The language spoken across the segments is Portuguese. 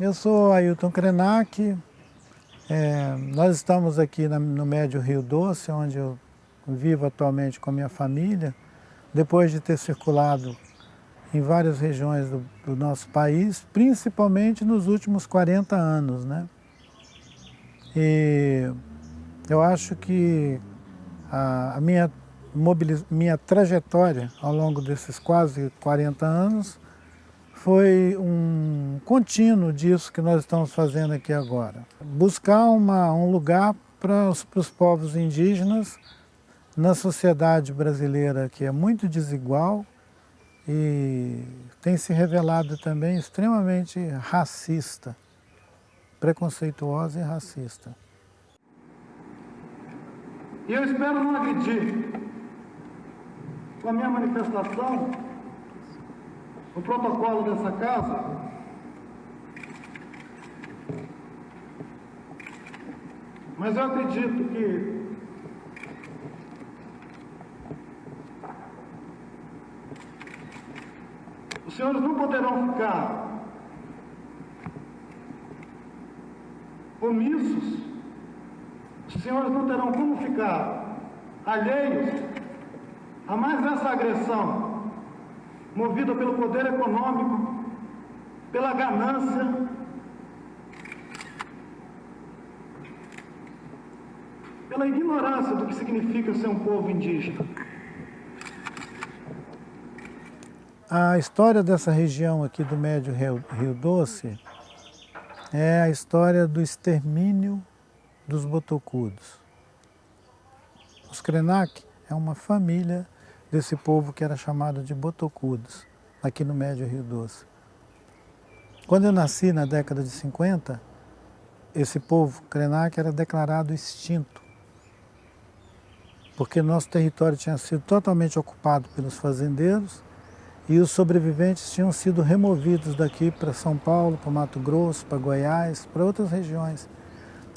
Eu sou Ailton Krenak, nós estamos aqui no Médio Rio Doce, onde eu vivo atualmente com a minha família, depois de ter circulado em várias regiões do nosso país, principalmente nos últimos 40 anos, né? E eu acho que a minha trajetória ao longo desses quase 40 anos foi um contínuo disso que nós estamos fazendo aqui agora. Buscar um lugar para os povos indígenas na sociedade brasileira, que é muito desigual e tem se revelado também extremamente racista, preconceituosa e racista. E eu espero não agredir com a minha manifestação o protocolo dessa casa, mas eu acredito que os senhores não poderão ficar omissos, os senhores não terão como ficar alheios a mais essa agressão movida pelo poder econômico, pela ganância, pela ignorância do que significa ser um povo indígena. A história dessa região aqui do Médio Rio Doce é a história do extermínio dos botocudos. Os Krenak é uma família desse povo que era chamado de botocudos, aqui no Médio Rio Doce. Quando eu nasci na década de 50, esse povo Krenak era declarado extinto, porque nosso território tinha sido totalmente ocupado pelos fazendeiros e os sobreviventes tinham sido removidos daqui para São Paulo, para Mato Grosso, para Goiás, para outras regiões.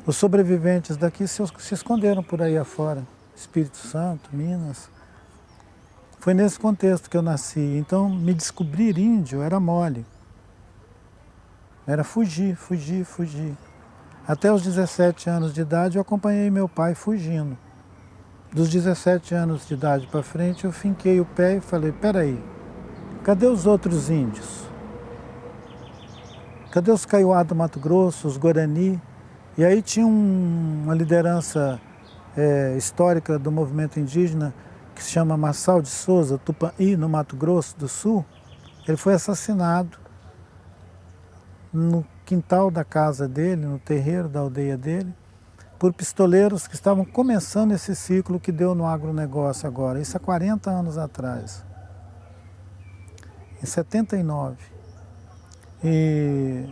Os sobreviventes daqui se esconderam por aí afora, Espírito Santo, Minas. Foi nesse contexto que eu nasci, então me descobrir índio era mole. Era fugir, fugir, fugir. Até os 17 anos de idade eu acompanhei meu pai fugindo. Dos 17 anos de idade para frente eu finquei o pé e falei, peraí, cadê os outros índios? Cadê os Kaiowá do Mato Grosso, os Guarani? E aí tinha uma liderança histórica do movimento indígena que se chama Marçal de Souza, Tupãí, no Mato Grosso do Sul. Ele foi assassinado no quintal da casa dele, no terreiro da aldeia dele, por pistoleiros que estavam começando esse ciclo que deu no agronegócio agora, isso há 40 anos atrás, em 79. E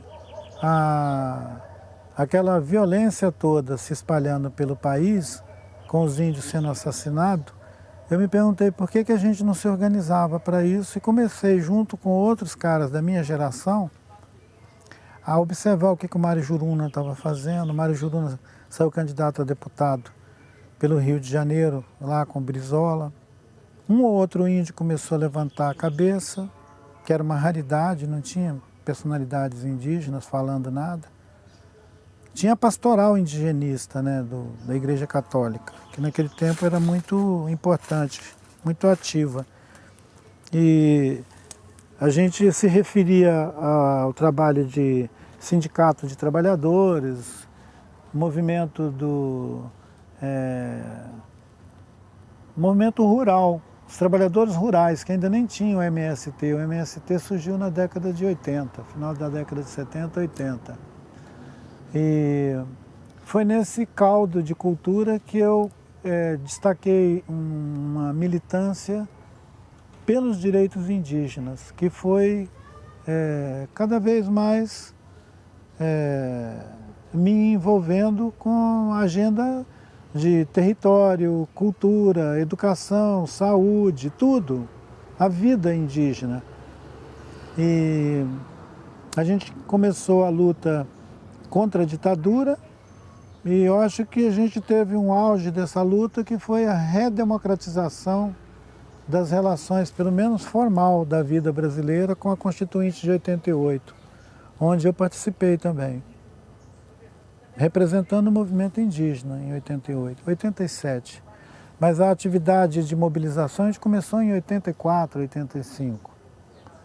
aquela violência toda se espalhando pelo país, com os índios sendo assassinados, eu me perguntei por que a gente não se organizava para isso e comecei, junto com outros caras da minha geração, a observar o que o Mário Juruna estava fazendo. O Mário Juruna saiu candidato a deputado pelo Rio de Janeiro, lá com Brizola. Um ou outro índio começou a levantar a cabeça, que era uma raridade, não tinha personalidades indígenas falando nada. Tinha a pastoral indigenista, né, da Igreja Católica, que naquele tempo era muito importante, muito ativa. E a gente se referia ao trabalho de sindicato de trabalhadores, movimento movimento rural, os trabalhadores rurais, que ainda nem tinham o MST. O MST surgiu na década de 80, final da década de 70, 80. E foi nesse caldo de cultura que eu destaquei uma militância pelos direitos indígenas, que foi cada vez mais me envolvendo com a agenda de território, cultura, educação, saúde, tudo, a vida indígena. E a gente começou a luta contra a ditadura e eu acho que a gente teve um auge dessa luta que foi a redemocratização das relações, pelo menos formal, da vida brasileira com a Constituinte de 88, onde eu participei também, representando o movimento indígena em 88, 87. Mas a atividade de mobilização a gente começou em 84, 85.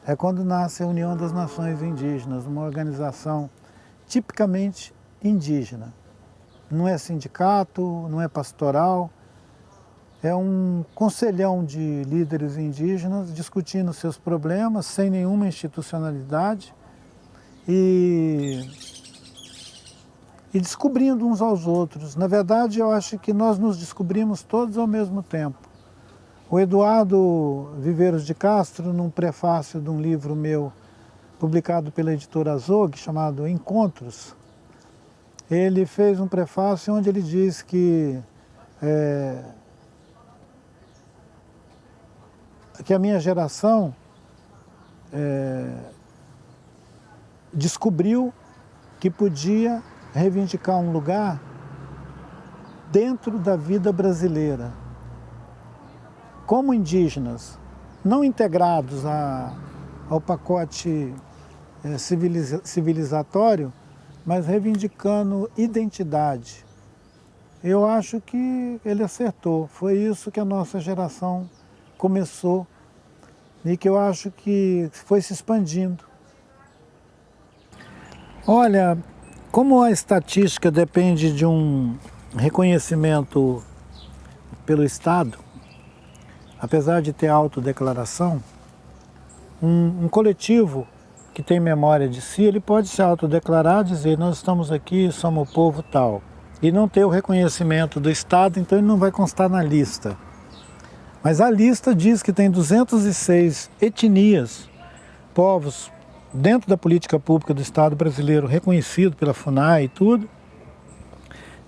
É quando nasce a União das Nações Indígenas, uma organização tipicamente indígena. Não é sindicato, não é pastoral, é um conselhão de líderes indígenas discutindo seus problemas sem nenhuma institucionalidade e descobrindo uns aos outros. Na verdade, eu acho que nós nos descobrimos todos ao mesmo tempo. O Eduardo Viveiros de Castro, num prefácio de um livro meu, publicado pela editora Azog, chamado Encontros, ele fez um prefácio onde ele diz que a minha geração descobriu que podia reivindicar um lugar dentro da vida brasileira. Como indígenas, não integrados ao pacote civilizatório, mas reivindicando identidade. Eu acho que ele acertou. Foi isso que a nossa geração começou e que eu acho que foi se expandindo. Olha, como a estatística depende de um reconhecimento pelo Estado, apesar de ter autodeclaração, um coletivo que tem memória de si, ele pode se autodeclarar, dizer, nós estamos aqui, somos o povo tal, e não ter o reconhecimento do Estado, então ele não vai constar na lista. Mas a lista diz que tem 206 etnias, povos, dentro da política pública do Estado brasileiro, reconhecido pela FUNAI e tudo,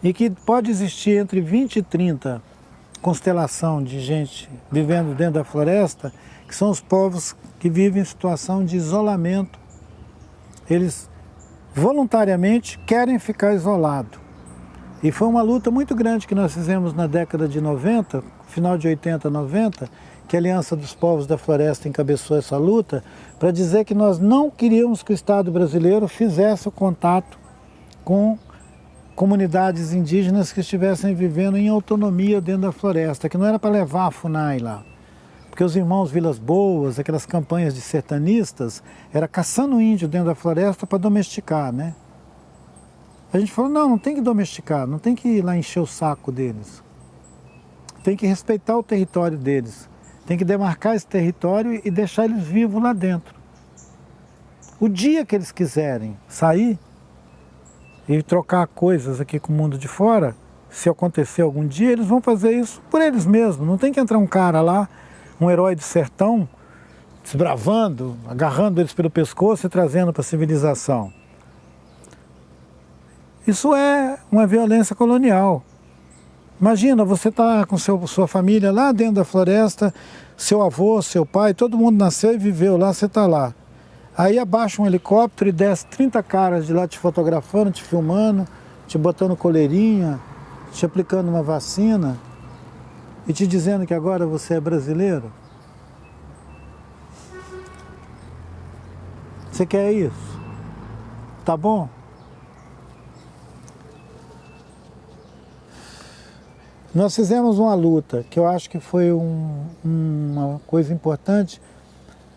e que pode existir entre 20 e 30 constelação de gente vivendo dentro da floresta, que são os povos que vivem em situação de isolamento. Eles voluntariamente querem ficar isolados. E foi uma luta muito grande que nós fizemos na década de 90, final de 80, 90, que a Aliança dos Povos da Floresta encabeçou essa luta, para dizer que nós não queríamos que o Estado brasileiro fizesse o contato com comunidades indígenas que estivessem vivendo em autonomia dentro da floresta, que não era para levar a FUNAI lá. Porque os irmãos Vilas Boas, aquelas campanhas de sertanistas, era caçando índio dentro da floresta para domesticar, né? A gente falou, não tem que domesticar, não tem que ir lá encher o saco deles. Tem que respeitar o território deles. Tem que demarcar esse território e deixar eles vivos lá dentro. O dia que eles quiserem sair e trocar coisas aqui com o mundo de fora, se acontecer algum dia, eles vão fazer isso por eles mesmos. Não tem que entrar um cara lá, um herói do sertão, desbravando, agarrando eles pelo pescoço e trazendo para a civilização. Isso é uma violência colonial. Imagina, você está com sua família lá dentro da floresta, seu avô, seu pai, todo mundo nasceu e viveu lá, você está lá. Aí abaixa um helicóptero e desce 30 caras de lá te fotografando, te filmando, te botando coleirinha, te aplicando uma vacina e te dizendo que agora você é brasileiro. Você quer isso? Tá bom? Nós fizemos uma luta, que eu acho que foi uma coisa importante,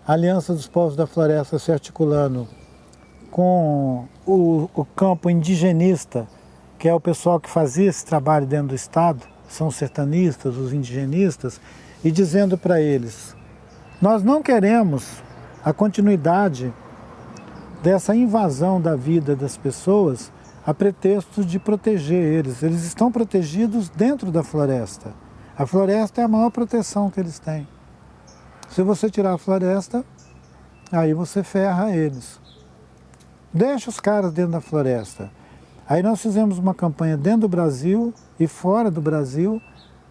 a Aliança dos Povos da Floresta se articulando com o campo indigenista, que é o pessoal que fazia esse trabalho dentro do Estado, são os sertanistas, os indigenistas, e dizendo para eles, nós não queremos a continuidade dessa invasão da vida das pessoas a pretexto de proteger eles. Eles estão protegidos dentro da floresta. A floresta é a maior proteção que eles têm. Se você tirar a floresta, aí você ferra eles. Deixa os caras dentro da floresta. Aí nós fizemos uma campanha dentro do Brasil e fora do Brasil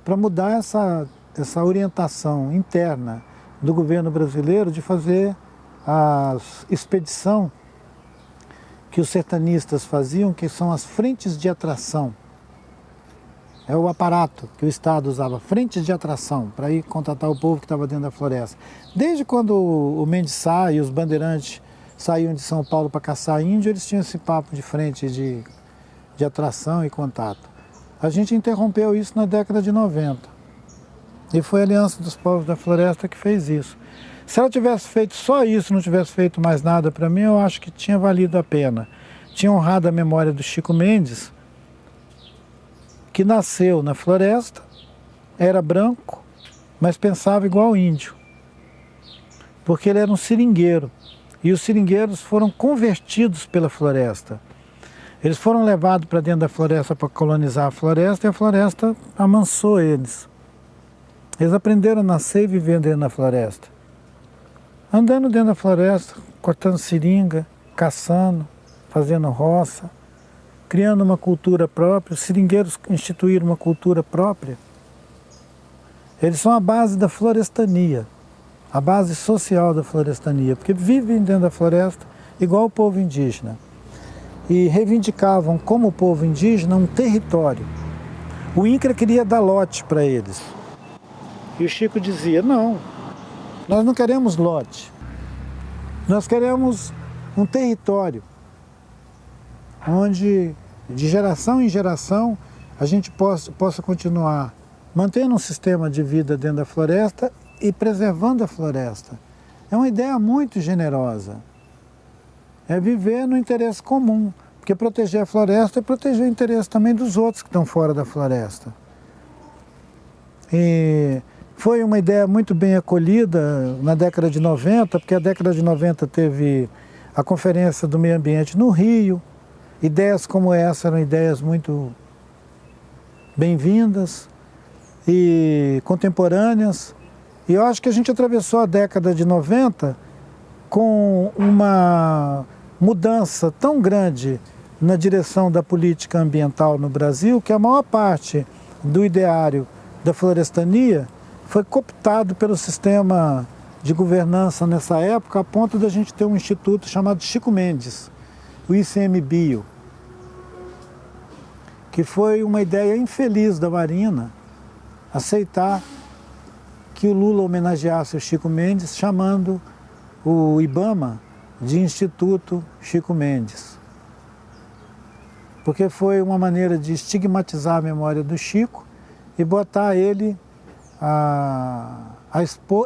para mudar essa orientação interna do governo brasileiro de fazer a expedição que os sertanistas faziam, que são as frentes de atração. É o aparato que o Estado usava, frentes de atração, para ir contratar o povo que estava dentro da floresta. Desde quando o Mendes Sá e os bandeirantes saíam de São Paulo para caçar índio, eles tinham esse papo de frente de atração e contato. A gente interrompeu isso na década de 90. E foi a Aliança dos Povos da Floresta que fez isso. Se ela tivesse feito só isso, não tivesse feito mais nada para mim, eu acho que tinha valido a pena. Tinha honrado a memória do Chico Mendes, que nasceu na floresta, era branco, mas pensava igual índio. Porque ele era um seringueiro. E os seringueiros foram convertidos pela floresta. Eles foram levados para dentro da floresta para colonizar a floresta e a floresta amansou eles. Eles aprenderam a nascer e viver dentro da floresta. Andando dentro da floresta, cortando seringa, caçando, fazendo roça, criando uma cultura própria. Os seringueiros instituíram uma cultura própria. Eles são a base da florestania, a base social da florestania, porque vivem dentro da floresta igual o povo indígena. E reivindicavam, como povo indígena, um território. O INCRA queria dar lote para eles. E o Chico dizia, não, nós não queremos lote, nós queremos um território onde, de geração em geração, a gente possa continuar mantendo um sistema de vida dentro da floresta e preservando a floresta. É uma ideia muito generosa. É viver no interesse comum, porque proteger a floresta é proteger o interesse também dos outros que estão fora da floresta. E foi uma ideia muito bem acolhida na década de 90, porque a década de 90 teve a Conferência do Meio Ambiente no Rio. Ideias como essa eram ideias muito bem-vindas e contemporâneas. E eu acho que a gente atravessou a década de 90 com uma mudança tão grande na direção da política ambiental no Brasil, que a maior parte do ideário da florestania foi cooptado pelo sistema de governança nessa época, a ponto de a gente ter um instituto chamado Chico Mendes, o ICMBio, que foi uma ideia infeliz da Marina aceitar que o Lula homenageasse o Chico Mendes, chamando o IBAMA de Instituto Chico Mendes. Porque foi uma maneira de estigmatizar a memória do Chico e botar ele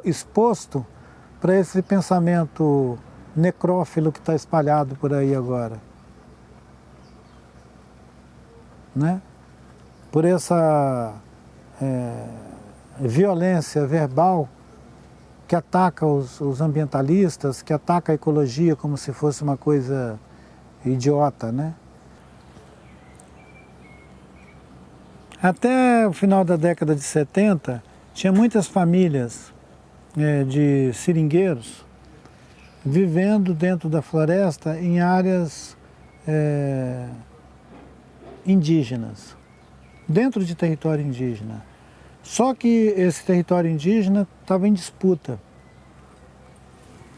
exposto para esse pensamento necrófilo que está espalhado por aí agora. Né? Por essa violência verbal que ataca os ambientalistas, que ataca a ecologia como se fosse uma coisa idiota, né? Até o final da década de 70, tinha muitas famílias de seringueiros vivendo dentro da floresta em áreas indígenas, dentro de território indígena. Só que esse território indígena estava em disputa.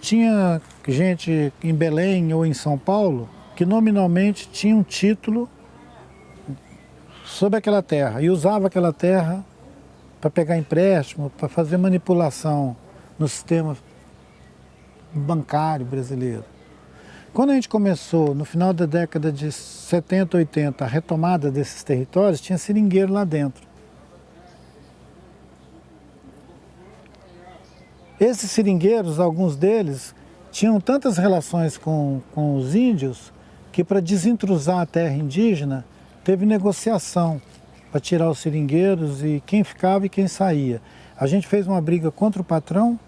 Tinha gente em Belém ou em São Paulo que nominalmente tinha um título sobre aquela terra e usava aquela terra para pegar empréstimo, para fazer manipulação no sistema bancário brasileiro. Quando a gente começou, no final da década de 70, 80, a retomada desses territórios, tinha seringueiro lá dentro. Esses seringueiros, alguns deles, tinham tantas relações com os índios que, para desintrusar a terra indígena, teve negociação para tirar os seringueiros e quem ficava e quem saía. A gente fez uma briga contra o patrão,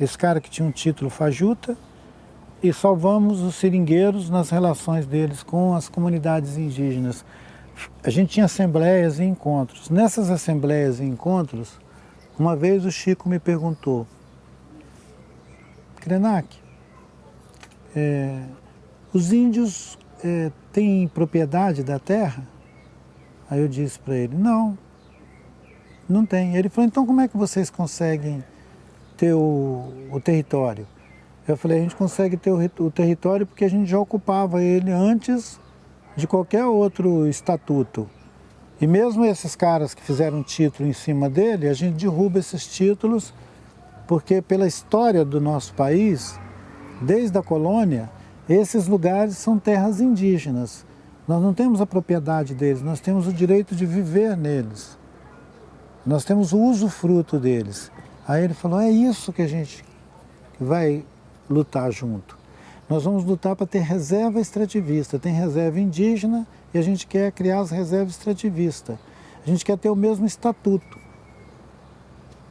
esse cara que tinha um título fajuta, e salvamos os seringueiros nas relações deles com as comunidades indígenas. A gente tinha assembleias e encontros. Nessas assembleias e encontros, uma vez o Chico me perguntou, Krenak, os índios têm propriedade da terra? Aí eu disse para ele, não, não tem. Ele falou, então como é que vocês conseguem ter o território? Eu falei, a gente consegue ter o território porque a gente já ocupava ele antes de qualquer outro estatuto. E mesmo esses caras que fizeram título em cima dele, a gente derruba esses títulos porque pela história do nosso país, desde a colônia, esses lugares são terras indígenas. Nós não temos a propriedade deles, nós temos o direito de viver neles. Nós temos o usufruto deles. Aí ele falou, é isso que a gente vai lutar junto. Nós vamos lutar para ter reserva extrativista. Tem reserva indígena e a gente quer criar as reservas extrativistas. A gente quer ter o mesmo estatuto.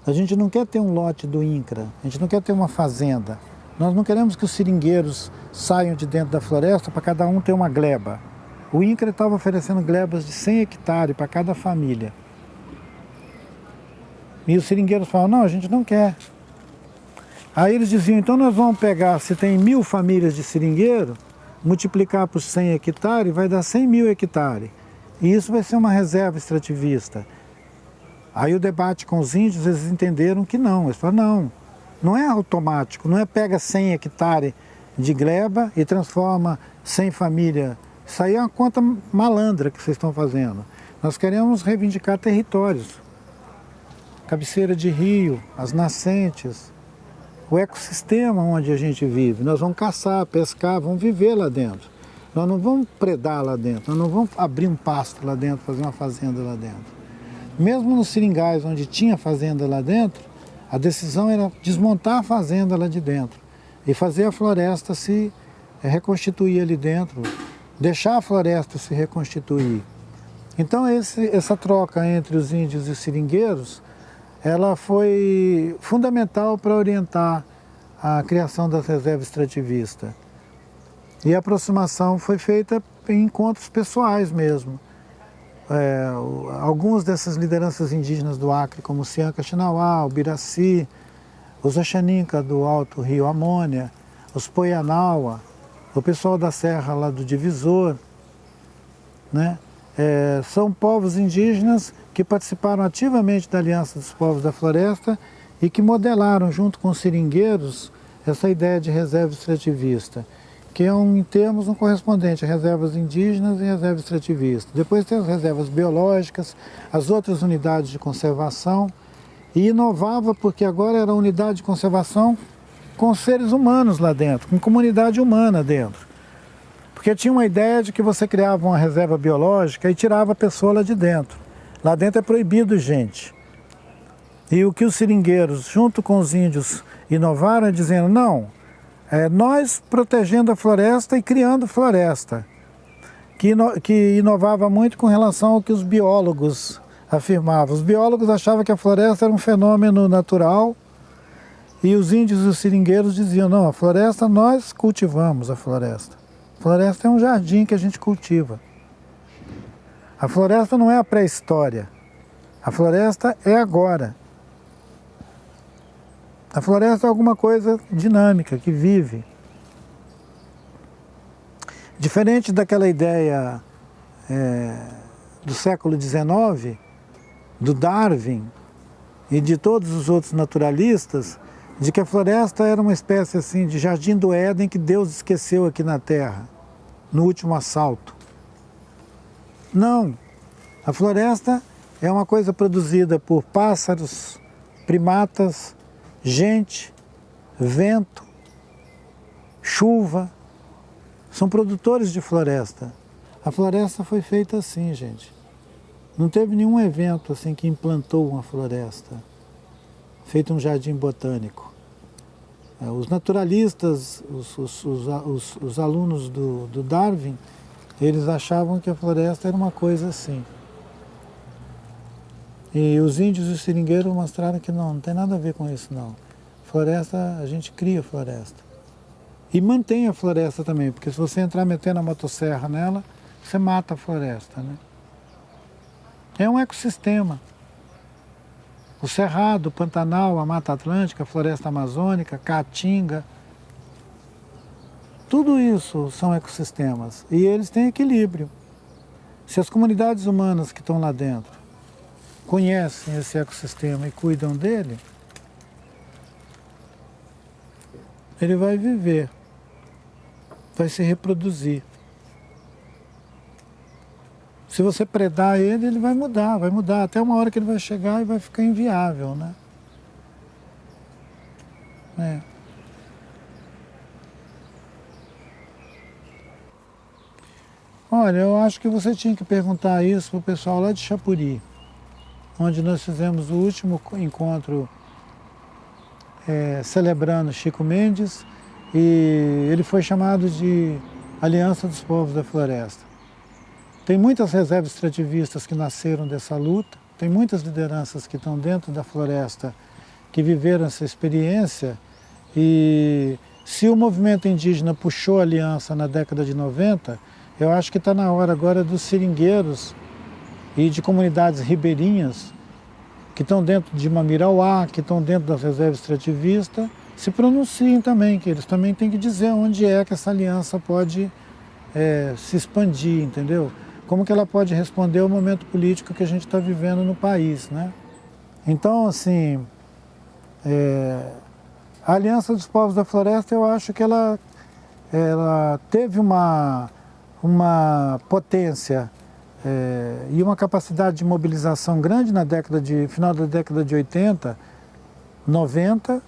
A gente não quer ter um lote do INCRA, a gente não quer ter uma fazenda. Nós não queremos que os seringueiros saiam de dentro da floresta para cada um ter uma gleba. O INCRA estava oferecendo glebas de 100 hectares para cada família. E os seringueiros falavam, não, a gente não quer. Aí eles diziam, então nós vamos pegar, se tem 1000 famílias de seringueiro, multiplicar por 100 hectares, vai dar 100.000 hectares. E isso vai ser uma reserva extrativista. Aí o debate com os índios, eles entenderam que não. Eles falaram, não é automático, não é pega 100 hectares de gleba e transforma 100 famílias. Isso aí é uma conta malandra que vocês estão fazendo. Nós queremos reivindicar territórios. Cabeceira de rio, as nascentes, o ecossistema onde a gente vive. Nós vamos caçar, pescar, vamos viver lá dentro. Nós não vamos predar lá dentro, nós não vamos abrir um pasto lá dentro, fazer uma fazenda lá dentro. Mesmo nos seringais, onde tinha fazenda lá dentro, a decisão era desmontar a fazenda lá de dentro e fazer a floresta se reconstituir ali dentro, deixar a floresta se reconstituir. Então essa troca entre os índios e os seringueiros, ela foi fundamental para orientar a criação das reservas extrativistas. E a aproximação foi feita em encontros pessoais mesmo. Algumas dessas lideranças indígenas do Acre, como o Sianca Xinauá, o Biraci, os Axaninca do Alto Rio Amônia, os Poianaua, o pessoal da Serra lá do Divisor, né? São povos indígenas que participaram ativamente da Aliança dos Povos da Floresta e que modelaram, junto com os seringueiros, essa ideia de reserva extrativista, que é em termos um correspondente a reservas indígenas e reservas extrativistas. Depois tem as reservas biológicas, as outras unidades de conservação, e inovava porque agora era unidade de conservação com seres humanos lá dentro, com comunidade humana dentro. Porque tinha uma ideia de que você criava uma reserva biológica e tirava a pessoa lá de dentro. Lá dentro é proibido gente. E o que os seringueiros, junto com os índios, inovaram é dizendo, não, nós protegendo a floresta e criando floresta, que inovava muito com relação ao que os biólogos afirmavam. Os biólogos achavam que a floresta era um fenômeno natural e os índios e os seringueiros diziam, não, a floresta, nós cultivamos a floresta. A floresta é um jardim que a gente cultiva. A floresta não é a pré-história, a floresta é agora. A floresta é alguma coisa dinâmica, que vive. Diferente daquela ideia do século XIX, do Darwin e de todos os outros naturalistas, de que a floresta era uma espécie assim de jardim do Éden que Deus esqueceu aqui na Terra, no último assalto. Não, a floresta é uma coisa produzida por pássaros, primatas, gente, vento, chuva, são produtores de floresta. A floresta foi feita assim, gente. Não teve nenhum evento assim que implantou uma floresta, feito um jardim botânico. Os naturalistas, os alunos do Darwin, eles achavam que a floresta era uma coisa assim. E os índios e os seringueiros mostraram que não tem nada a ver com isso não. Floresta, a gente cria floresta. E mantém a floresta também, porque se você entrar metendo a motosserra nela, você mata a floresta, né? É um ecossistema. O Cerrado, o Pantanal, a Mata Atlântica, a Floresta Amazônica, Caatinga, tudo isso são ecossistemas e eles têm equilíbrio. Se as comunidades humanas que estão lá dentro conhecem esse ecossistema e cuidam dele, ele vai viver, vai se reproduzir. Se você predar ele, ele vai mudar, até uma hora que ele vai chegar e vai ficar inviável, né? Olha, eu acho que você tinha que perguntar isso para o pessoal lá de Chapuri, onde nós fizemos o último encontro celebrando Chico Mendes, e ele foi chamado de Aliança dos Povos da Floresta. Tem muitas reservas extrativistas que nasceram dessa luta, tem muitas lideranças que estão dentro da floresta que viveram essa experiência, e se o movimento indígena puxou a aliança na década de 90, eu acho que está na hora agora dos seringueiros e de comunidades ribeirinhas que estão dentro de Mamirauá, que estão dentro das reservas extrativistas, se pronunciem também, que eles também têm que dizer onde é que essa aliança pode se expandir, entendeu? Como que ela pode responder ao momento político que a gente está vivendo no país, né? Então, assim, a Aliança dos Povos da Floresta, eu acho que ela teve uma potência e uma capacidade de mobilização grande na final da década de 80, 90,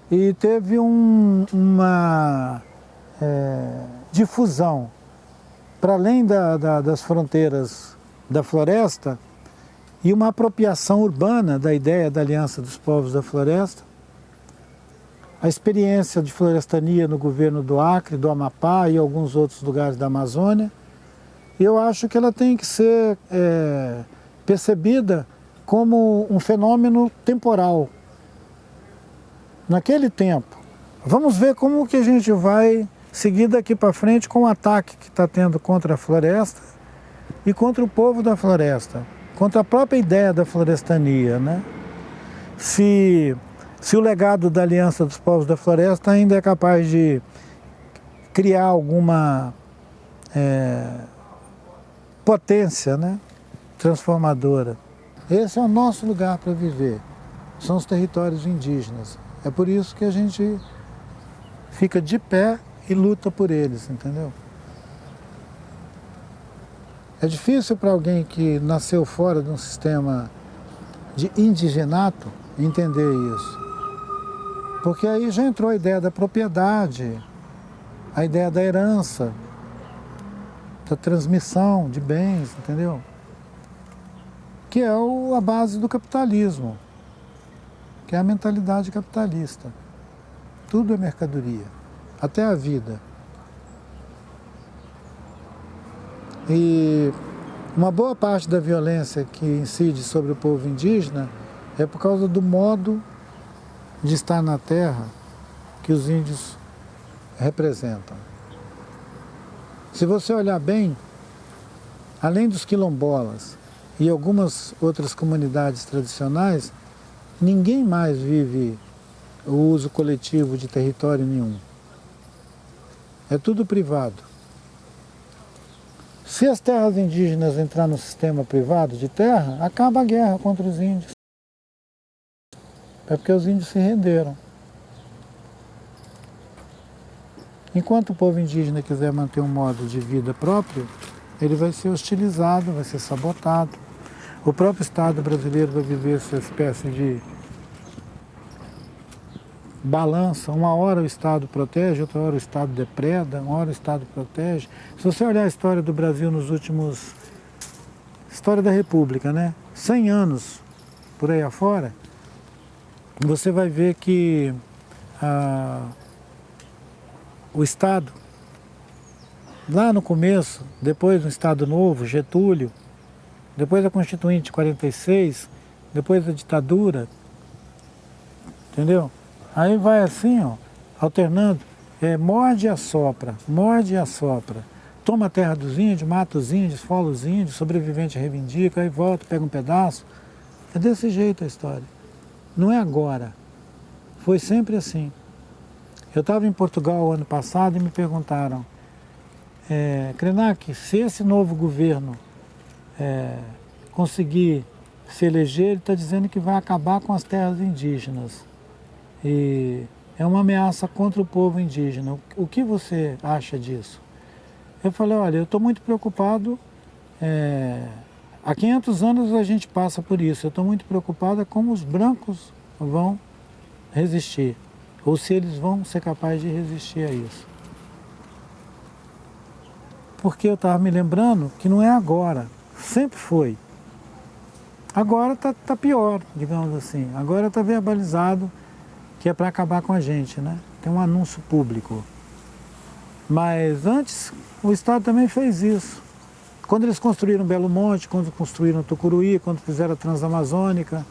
e teve uma difusão para além das fronteiras da floresta e uma apropriação urbana da ideia da Aliança dos Povos da Floresta. A experiência de florestania no governo do Acre, do Amapá e alguns outros lugares da Amazônia, eu acho que ela tem que ser percebida como um fenômeno temporal. Naquele tempo, vamos ver como que a gente vai seguir daqui para frente com o ataque que está tendo contra a floresta e contra o povo da floresta, contra a própria ideia da florestania, né? Se o legado da Aliança dos Povos da Floresta ainda é capaz de criar alguma potência, né, transformadora. Esse é o nosso lugar para viver, são os territórios indígenas. É por isso que a gente fica de pé e luta por eles, entendeu? É difícil para alguém que nasceu fora de um sistema de indigenato entender isso. Porque aí já entrou a ideia da propriedade, a ideia da herança, da transmissão de bens, entendeu? Que é a base do capitalismo, que é a mentalidade capitalista. Tudo é mercadoria, até a vida. E uma boa parte da violência que incide sobre o povo indígena é por causa do modo de estar na terra que os índios representam. Se você olhar bem, além dos quilombolas e algumas outras comunidades tradicionais, ninguém mais vive o uso coletivo de território nenhum. É tudo privado. Se as terras indígenas entrar no sistema privado de terra, acaba a guerra contra os índios. É porque os índios se renderam. Enquanto o povo indígena quiser manter um modo de vida próprio, ele vai ser hostilizado, vai ser sabotado. O próprio Estado brasileiro vai viver essa espécie de balança. Uma hora o Estado protege, outra hora o Estado depreda, uma hora o Estado protege. Se você olhar a história do Brasil nos últimos... História da República, né? 100 anos por aí afora, você vai ver que o Estado, lá no começo, depois do Estado Novo, Getúlio, depois da Constituinte de 46, depois da ditadura, entendeu? Aí vai assim, ó, alternando, morde e assopra, toma a terra dos índios, mata os índios, fola os índios, sobrevivente reivindica, aí volta, pega um pedaço. É desse jeito a história. Não é agora, foi sempre assim. Eu estava em Portugal ano passado e me perguntaram, Krenak, se esse novo governo conseguir se eleger, ele está dizendo que vai acabar com as terras indígenas. E é uma ameaça contra o povo indígena. O que você acha disso? Eu falei, olha, eu estou muito preocupado, há 500 anos a gente passa por isso, eu estou muito preocupada como os brancos vão resistir, ou se eles vão ser capazes de resistir a isso. porque eu estava me lembrando que não é agora, sempre foi. Agora tá pior, digamos assim. Agora está verbalizado que é para acabar com a gente, né? Tem um anúncio público. Mas antes, o Estado também fez isso. Quando eles construíram Belo Monte, quando construíram Tucuruí, quando fizeram a Transamazônica,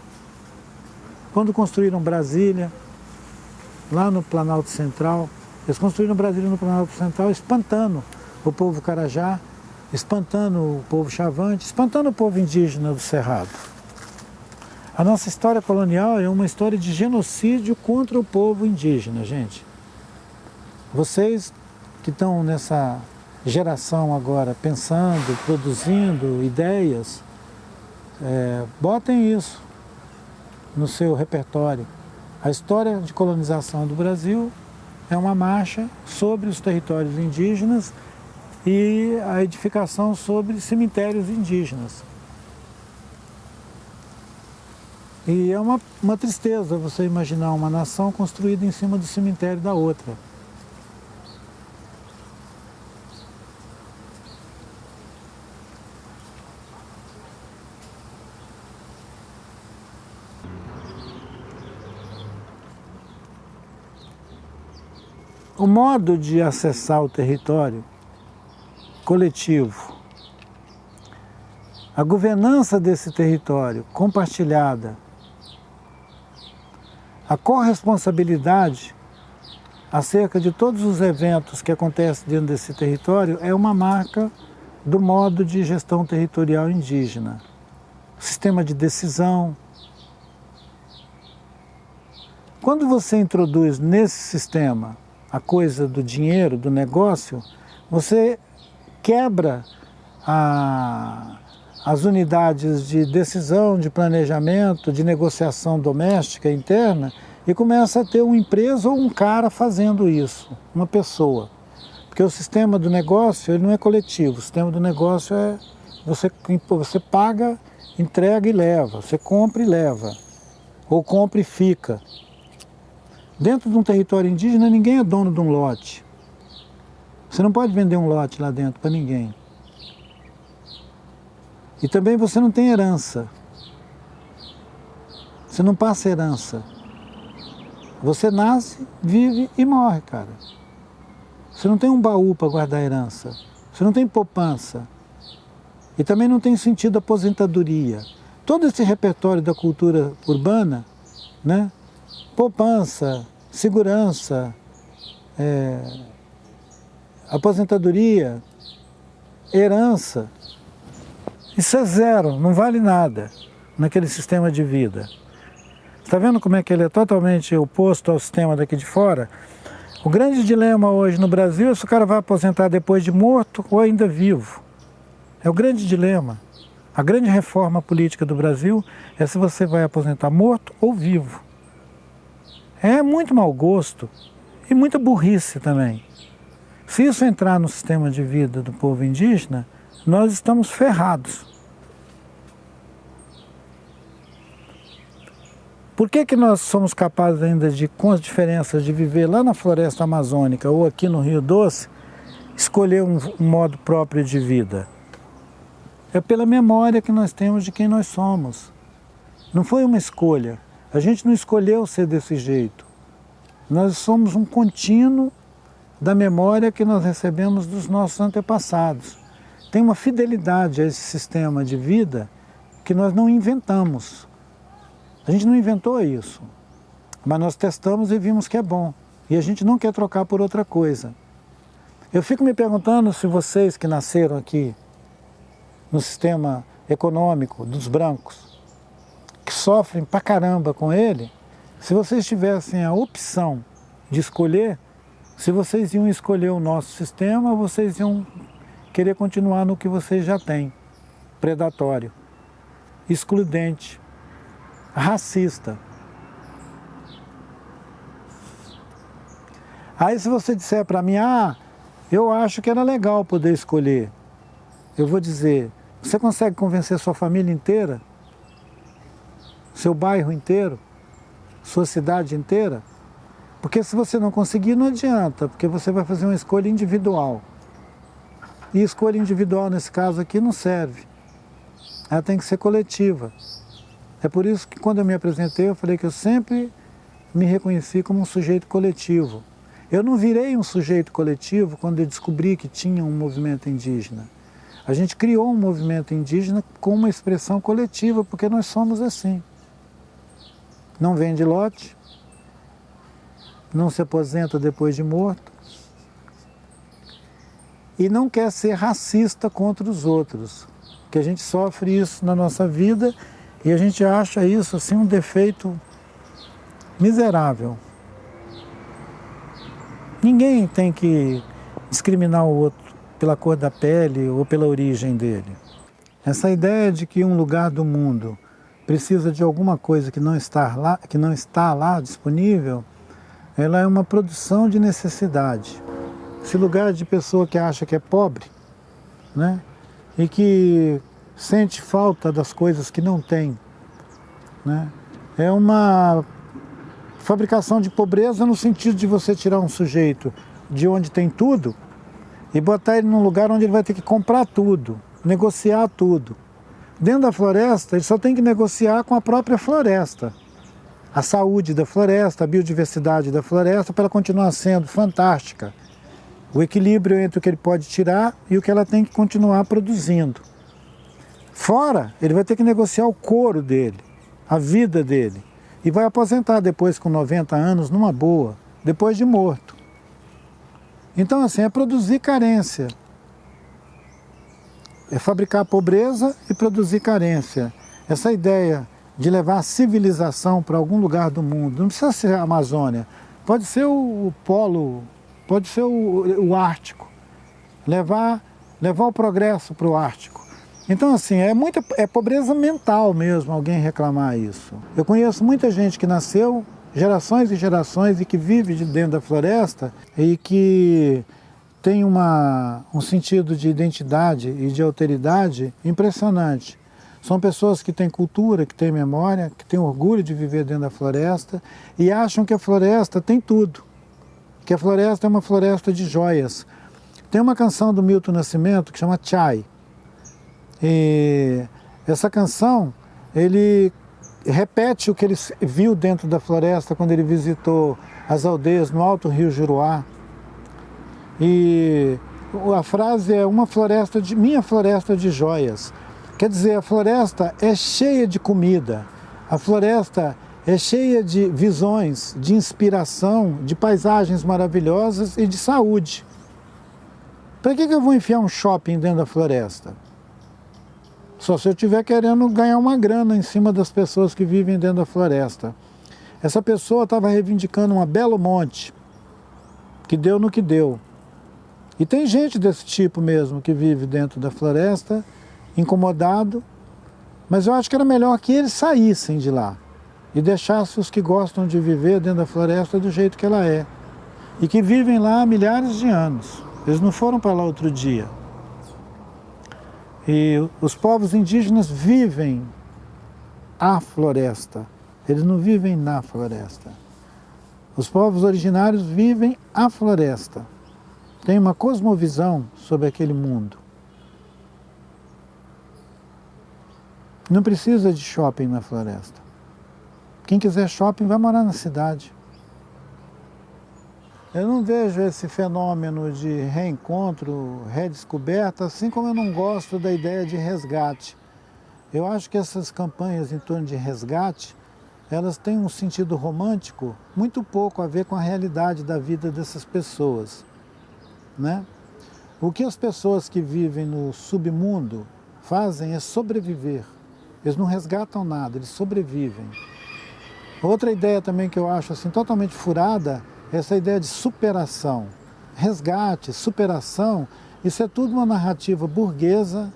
quando construíram Brasília, lá no Planalto Central, eles construíram Brasília no Planalto Central espantando o povo Carajá, espantando o povo Chavante, espantando o povo indígena do Cerrado. A nossa história colonial é uma história de genocídio contra o povo indígena, gente. Vocês que estão nessa geração agora pensando, produzindo ideias, botem isso no seu repertório. A história de colonização do Brasil é uma marcha sobre os territórios indígenas e a edificação sobre cemitérios indígenas. E é uma tristeza você imaginar uma nação construída em cima do cemitério da outra. O modo de acessar o território coletivo, a governança desse território compartilhada, a corresponsabilidade acerca de todos os eventos que acontecem dentro desse território é uma marca do modo de gestão territorial indígena. Sistema de decisão. Quando você introduz nesse sistema a coisa do dinheiro, do negócio, você quebra as unidades de decisão, de planejamento, de negociação doméstica interna e começa a ter uma empresa ou um cara fazendo isso, uma pessoa. Porque o sistema do negócio ele não é coletivo, o sistema do negócio é você paga, entrega e leva, você compra e leva, ou compra e fica. Dentro de um território indígena ninguém é dono de um lote. Você não pode vender um lote lá dentro para ninguém. E também você não tem herança. Você não passa herança. Você nasce, vive e morre, cara. Você não tem um baú para guardar herança. Você não tem poupança. E também não tem sentido aposentadoria. Todo esse repertório da cultura urbana, né? Poupança, segurança, aposentadoria, herança, isso é zero, não vale nada naquele sistema de vida. Está vendo como é que ele é totalmente oposto ao sistema daqui de fora? O grande dilema hoje no Brasil é se o cara vai aposentar depois de morto ou ainda vivo. É o grande dilema. A grande reforma política do Brasil é se você vai aposentar morto ou vivo. É muito mau gosto e muita burrice também. Se isso entrar no sistema de vida do povo indígena, nós estamos ferrados. Por que nós somos capazes ainda de, com as diferenças de viver lá na floresta amazônica ou aqui no Rio Doce, escolher um modo próprio de vida? É pela memória que nós temos de quem nós somos. Não foi uma escolha. A gente não escolheu ser desse jeito. Nós somos um contínuo da memória que nós recebemos dos nossos antepassados. Tem uma fidelidade a esse sistema de vida que nós não inventamos. A gente não inventou isso, mas nós testamos e vimos que é bom. E a gente não quer trocar por outra coisa. Eu fico me perguntando se vocês que nasceram aqui no sistema econômico dos brancos, que sofrem pra caramba com ele, se vocês tivessem a opção de escolher, se vocês iam escolher o nosso sistema, vocês iam querer continuar no que vocês já têm, predatório, excludente, racista. Aí se você disser para mim, eu acho que era legal poder escolher, eu vou dizer, você consegue convencer sua família inteira? Seu bairro inteiro? Sua cidade inteira? Porque se você não conseguir, não adianta, porque você vai fazer uma escolha individual. E escolha individual, nesse caso aqui, não serve. Ela tem que ser coletiva. É por isso que quando eu me apresentei, eu falei que eu sempre me reconheci como um sujeito coletivo. Eu não virei um sujeito coletivo quando eu descobri que tinha um movimento indígena. A gente criou um movimento indígena com uma expressão coletiva, porque nós somos assim. Não vende lote, não se aposenta depois de morto e não quer ser racista contra os outros, que a gente sofre isso na nossa vida e a gente acha isso assim um defeito miserável. Ninguém tem que discriminar o outro pela cor da pele ou pela origem dele. Essa ideia de que um lugar do mundo precisa de alguma coisa que não está lá disponível, ela é uma produção de necessidade. Esse lugar de pessoa que acha que é pobre, né? E que sente falta das coisas que não tem, né? É uma fabricação de pobreza no sentido de você tirar um sujeito de onde tem tudo e botar ele num lugar onde ele vai ter que comprar tudo, negociar tudo. Dentro da floresta, ele só tem que negociar com a própria floresta. A saúde da floresta, a biodiversidade da floresta, para ela continuar sendo fantástica. O equilíbrio entre o que ele pode tirar e o que ela tem que continuar produzindo. Fora, ele vai ter que negociar o couro dele, a vida dele. E vai aposentar depois com 90 anos numa boa, depois de morto. Então, assim, é produzir carência. É fabricar pobreza e produzir carência. Essa ideia de levar a civilização para algum lugar do mundo, não precisa ser a Amazônia, pode ser o Polo, pode ser o Ártico. Levar o progresso para o Ártico. Então, assim, é pobreza mental mesmo alguém reclamar isso. Eu conheço muita gente que nasceu, gerações e gerações, e que vive dentro da floresta e que tem um sentido de identidade e de alteridade impressionante. São pessoas que têm cultura, que têm memória, que têm orgulho de viver dentro da floresta e acham que a floresta tem tudo, que a floresta é uma floresta de joias. Tem uma canção do Milton Nascimento que chama Chai. E essa canção, ele repete o que ele viu dentro da floresta quando ele visitou as aldeias no Alto Rio Juruá. E a frase é minha floresta de joias. Quer dizer, a floresta é cheia de comida, a floresta é cheia de visões, de inspiração, de paisagens maravilhosas e de saúde. Para que eu vou enfiar um shopping dentro da floresta? Só se eu estiver querendo ganhar uma grana em cima das pessoas que vivem dentro da floresta. Essa pessoa estava reivindicando uma Belo Monte, que deu no que deu. E tem gente desse tipo mesmo que vive dentro da floresta, incomodado, mas eu acho que era melhor que eles saíssem de lá e deixassem os que gostam de viver dentro da floresta do jeito que ela é. E que vivem lá há milhares de anos. Eles não foram para lá outro dia. E os povos indígenas vivem a floresta, eles não vivem na floresta. Os povos originários vivem a floresta, tem uma cosmovisão sobre aquele mundo. Não precisa de shopping na floresta. Quem quiser shopping vai morar na cidade. Eu não vejo esse fenômeno de reencontro, redescoberta, assim como eu não gosto da ideia de resgate. Eu acho que essas campanhas em torno de resgate, elas têm um sentido romântico muito pouco a ver com a realidade da vida dessas pessoas, né? O que as pessoas que vivem no submundo fazem é sobreviver. Eles não resgatam nada, eles sobrevivem. Outra ideia também que eu acho assim, totalmente furada, essa ideia de superação, resgate, superação, isso é tudo uma narrativa burguesa,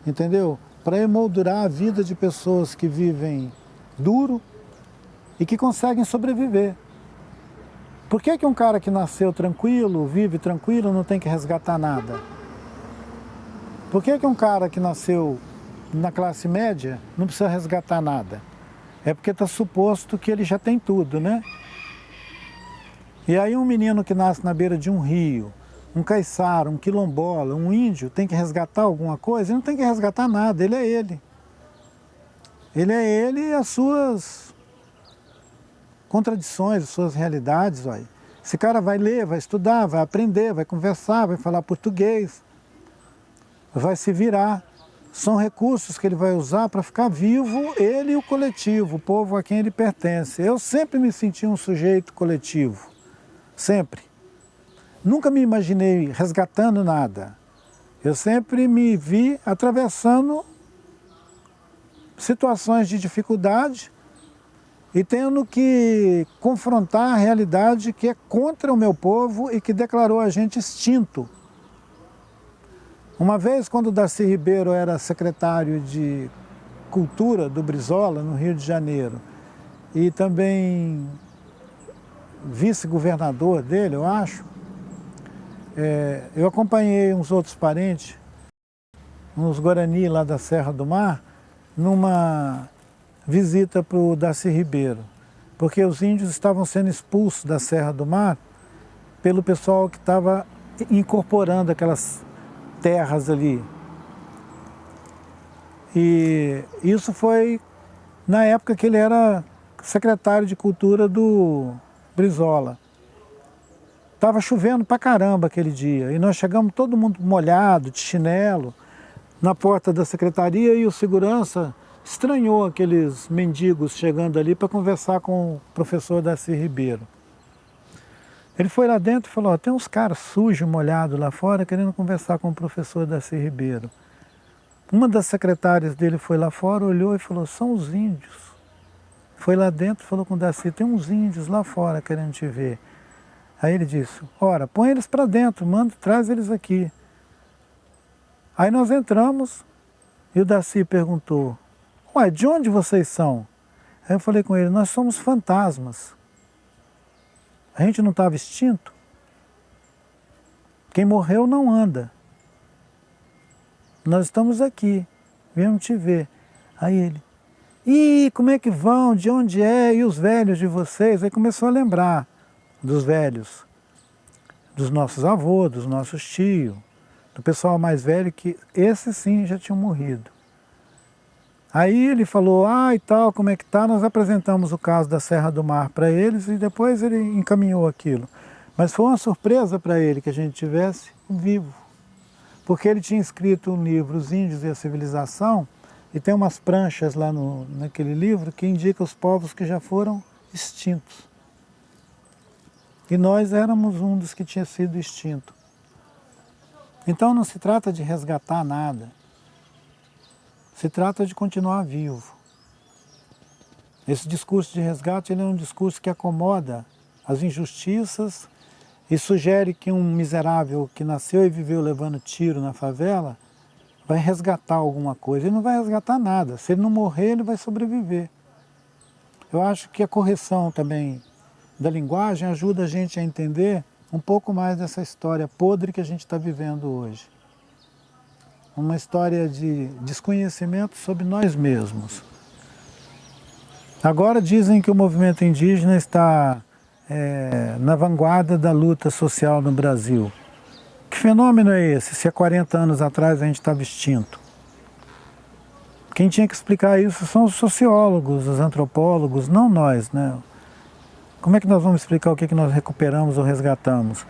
entendeu? Para emoldurar a vida de pessoas que vivem duro e que conseguem sobreviver. Por que um cara que nasceu tranquilo, vive tranquilo, não tem que resgatar nada? Por que um cara que nasceu na classe média não precisa resgatar nada? É porque está suposto que ele já tem tudo, né? E aí um menino que nasce na beira de um rio, um caiçara, um quilombola, um índio tem que resgatar alguma coisa, ele não tem que resgatar nada, ele é ele. Ele é ele e as suas contradições, as suas realidades. Olha. Esse cara vai ler, vai estudar, vai aprender, vai conversar, vai falar português, vai se virar. São recursos que ele vai usar para ficar vivo, ele e o coletivo, o povo a quem ele pertence. Eu sempre me senti um sujeito coletivo, sempre. Nunca me imaginei resgatando nada. Eu sempre me vi atravessando situações de dificuldade e tendo que confrontar a realidade que é contra o meu povo e que declarou a gente extinto. Uma vez, quando o Darcy Ribeiro era secretário de Cultura do Brizola, no Rio de Janeiro, e também vice-governador dele, eu acho, eu acompanhei uns outros parentes, uns Guarani lá da Serra do Mar, numa visita para o Darcy Ribeiro, porque os índios estavam sendo expulsos da Serra do Mar pelo pessoal que estava incorporando aquelas terras ali. E isso foi na época que ele era secretário de Cultura do Brizola. Estava chovendo pra caramba aquele dia e nós chegamos todo mundo molhado, de chinelo, na porta da secretaria e o segurança estranhou aqueles mendigos chegando ali para conversar com o professor Darcy Ribeiro. Ele foi lá dentro e falou, tem uns caras sujos, molhados lá fora, querendo conversar com o professor Darcy Ribeiro. Uma das secretárias dele foi lá fora, olhou e falou, são os índios. Foi lá dentro e falou com o Darcy, tem uns índios lá fora querendo te ver. Aí ele disse, ora, põe eles para dentro, traz eles aqui. Aí nós entramos e o Darcy perguntou, ué, de onde vocês são? Aí eu falei com ele, nós somos fantasmas. A gente não estava extinto? Quem morreu não anda. Nós estamos aqui, viemos te ver. Aí ele, ih, como é que vão, de onde é, e os velhos de vocês? Aí começou a lembrar dos velhos, dos nossos avós, dos nossos tios, do pessoal mais velho, que esses sim já tinham morrido. Aí ele falou, e tal, como é que tá? Nós apresentamos o caso da Serra do Mar para eles e depois ele encaminhou aquilo. Mas foi uma surpresa para ele que a gente tivesse vivo. Porque ele tinha escrito um livro, Os Índios e a Civilização, e tem umas pranchas lá naquele livro que indica os povos que já foram extintos. E nós éramos um dos que tinha sido extinto. Então não se trata de resgatar nada. Se trata de continuar vivo. Esse discurso de resgate ele é um discurso que acomoda as injustiças e sugere que um miserável que nasceu e viveu levando tiro na favela vai resgatar alguma coisa. Ele não vai resgatar nada. Se ele não morrer, ele vai sobreviver. Eu acho que a correção também da linguagem ajuda a gente a entender um pouco mais dessa história podre que a gente está vivendo hoje. Uma história de desconhecimento sobre nós mesmos. Agora dizem que o movimento indígena está na vanguarda da luta social no Brasil. Que fenômeno é esse, se há 40 anos atrás a gente estava extinto? Quem tinha que explicar isso são os sociólogos, os antropólogos, não nós, né? Como é que nós vamos explicar o que nós recuperamos ou resgatamos?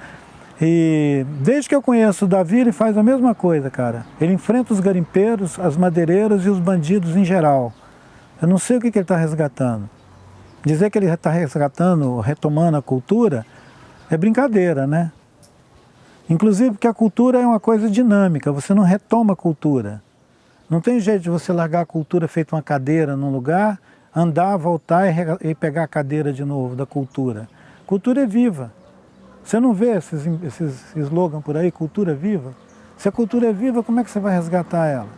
E desde que eu conheço o Davi, ele faz a mesma coisa, cara. Ele enfrenta os garimpeiros, as madeireiras e os bandidos em geral. Eu não sei o que ele está resgatando. Dizer que ele está resgatando, retomando a cultura, é brincadeira, né? Inclusive porque a cultura é uma coisa dinâmica, você não retoma a cultura. Não tem jeito de você largar a cultura feita uma cadeira num lugar, andar, voltar e pegar a cadeira de novo da cultura. Cultura é viva. Você não vê esses slogans por aí, cultura viva? Se a cultura é viva, como é que você vai resgatar ela?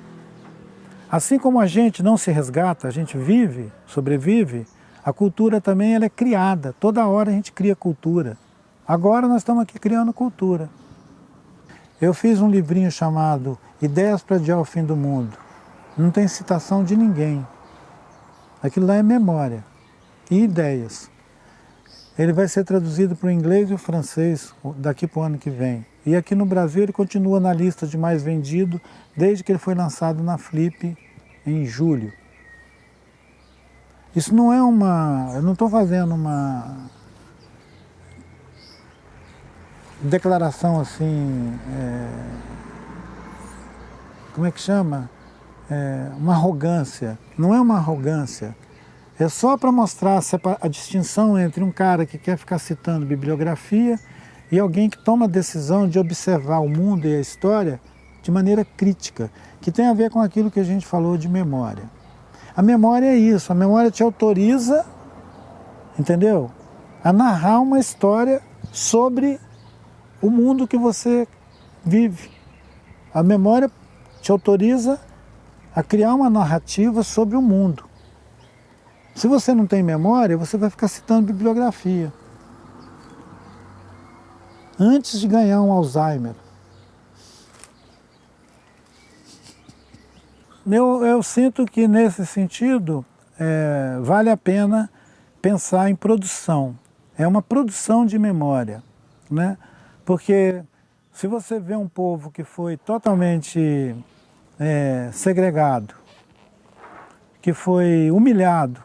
Assim como a gente não se resgata, a gente vive, sobrevive, a cultura também ela é criada. Toda hora a gente cria cultura. Agora nós estamos aqui criando cultura. Eu fiz um livrinho chamado Ideias para Adiar o Fim do Mundo. Não tem citação de ninguém. Aquilo lá é memória e ideias. Ele vai ser traduzido para o inglês e o francês daqui para o ano que vem. E aqui no Brasil ele continua na lista de mais vendido desde que ele foi lançado na Flip em julho. Isso não é uma... eu não estou fazendo uma declaração assim... como é que chama? Uma arrogância. Não é uma arrogância. É só para mostrar a distinção entre um cara que quer ficar citando bibliografia e alguém que toma a decisão de observar o mundo e a história de maneira crítica, que tem a ver com aquilo que a gente falou de memória. A memória é isso, a memória te autoriza, entendeu? A narrar uma história sobre o mundo que você vive. A memória te autoriza a criar uma narrativa sobre o mundo. Se você não tem memória, você vai ficar citando bibliografia. Antes de ganhar um Alzheimer. Eu sinto que nesse sentido vale a pena pensar em produção. É uma produção de memória, né? Porque se você vê um povo que foi totalmente segregado, que foi humilhado,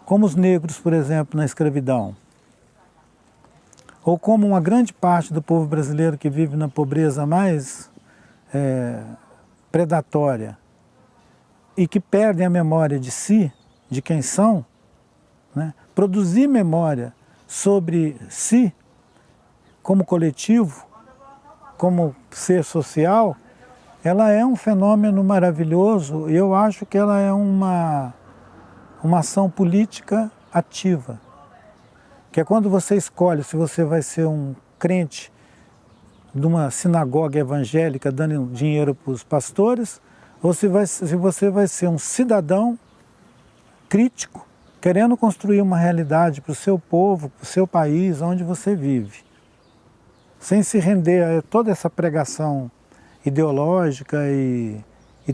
como os negros, por exemplo, na escravidão, ou como uma grande parte do povo brasileiro que vive na pobreza mais predatória e que perdem a memória de si, de quem são, né? Produzir memória sobre si como coletivo, como ser social, ela é um fenômeno maravilhoso e eu acho que ela é uma ação política ativa. Que é quando você escolhe se você vai ser um crente de uma sinagoga evangélica dando dinheiro para os pastores, ou se você vai ser um cidadão crítico, querendo construir uma realidade para o seu povo, para o seu país, onde você vive. Sem se render a toda essa pregação ideológica e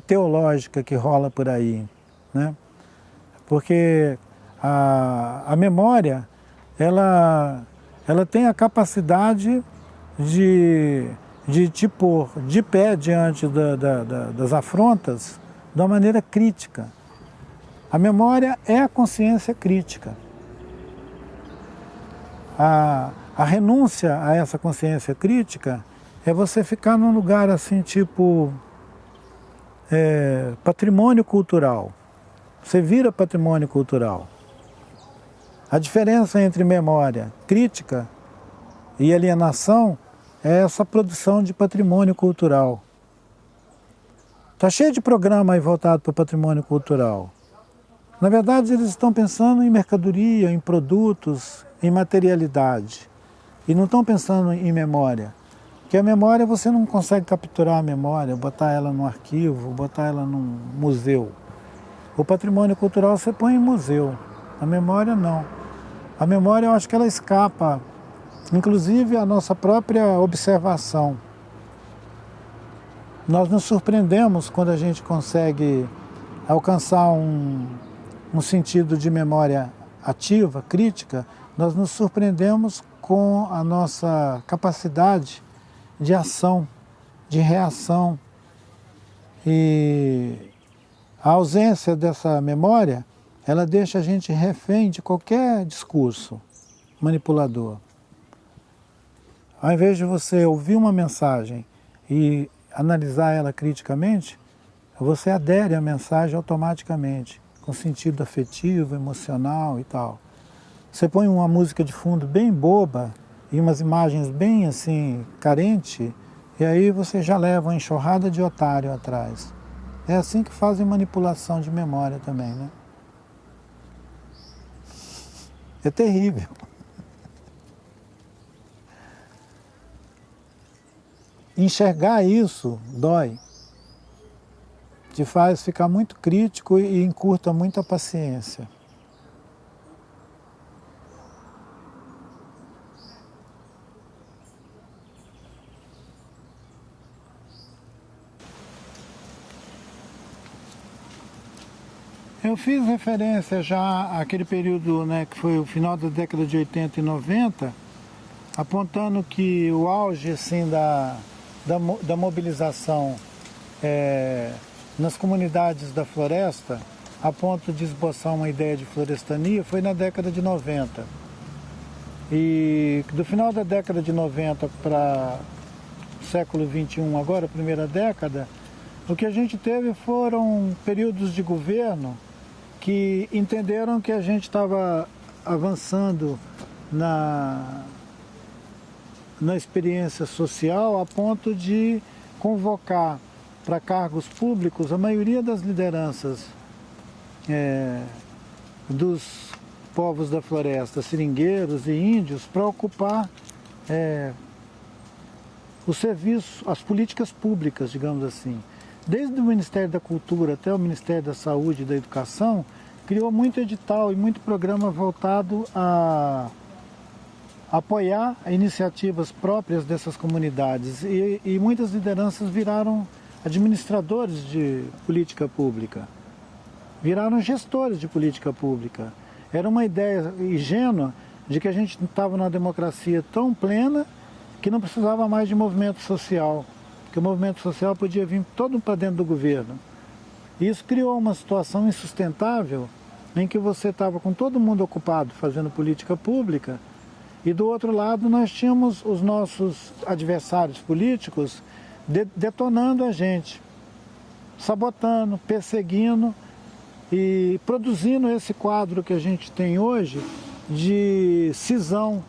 teológica que rola por aí, né? Porque a memória, ela tem a capacidade de te pôr de pé diante das afrontas de uma maneira crítica. A memória é a consciência crítica. A renúncia a essa consciência crítica é você ficar num lugar assim, tipo, patrimônio cultural. Você vira patrimônio cultural. A diferença entre memória crítica e alienação é essa produção de patrimônio cultural. Está cheio de programa aí voltado para o patrimônio cultural. Na verdade, eles estão pensando em mercadoria, em produtos, em materialidade. E não estão pensando em memória. Porque a memória, você não consegue capturar a memória, botar ela num arquivo, botar ela num museu. O patrimônio cultural você põe em museu. A memória, não. A memória, eu acho que ela escapa, inclusive, a nossa própria observação. Nós nos surpreendemos quando a gente consegue alcançar um sentido de memória ativa, crítica, nós nos surpreendemos com a nossa capacidade de ação, de reação. E a ausência dessa memória, ela deixa a gente refém de qualquer discurso manipulador. Ao invés de você ouvir uma mensagem e analisar ela criticamente, você adere à mensagem automaticamente, com sentido afetivo, emocional e tal. Você põe uma música de fundo bem boba e umas imagens bem assim, carente, e aí você já leva uma enxurrada de otário atrás. É assim que fazem manipulação de memória também, né? É terrível. Enxergar isso dói. Te faz ficar muito crítico e encurta muito a paciência. Eu fiz referência já àquele período, né, que foi o final da década de 80 e 90, apontando que o auge assim, da mobilização nas comunidades da floresta, a ponto de esboçar uma ideia de florestania, foi na década de 90. E do final da década de 90 para o século 21, agora a primeira década, o que a gente teve foram períodos de governo que entenderam que a gente estava avançando na experiência social a ponto de convocar para cargos públicos a maioria das lideranças dos povos da floresta, seringueiros e índios, para ocupar o serviço, as políticas públicas, digamos assim. Desde o Ministério da Cultura até o Ministério da Saúde e da Educação, criou muito edital e muito programa voltado a apoiar iniciativas próprias dessas comunidades. E muitas lideranças viraram administradores de política pública, viraram gestores de política pública. Era uma ideia ingênua de que a gente estava numa democracia tão plena que não precisava mais de movimento social, que o movimento social podia vir todo para dentro do governo. E isso criou uma situação insustentável em que você estava com todo mundo ocupado fazendo política pública e do outro lado nós tínhamos os nossos adversários políticos detonando a gente, sabotando, perseguindo e produzindo esse quadro que a gente tem hoje de cisão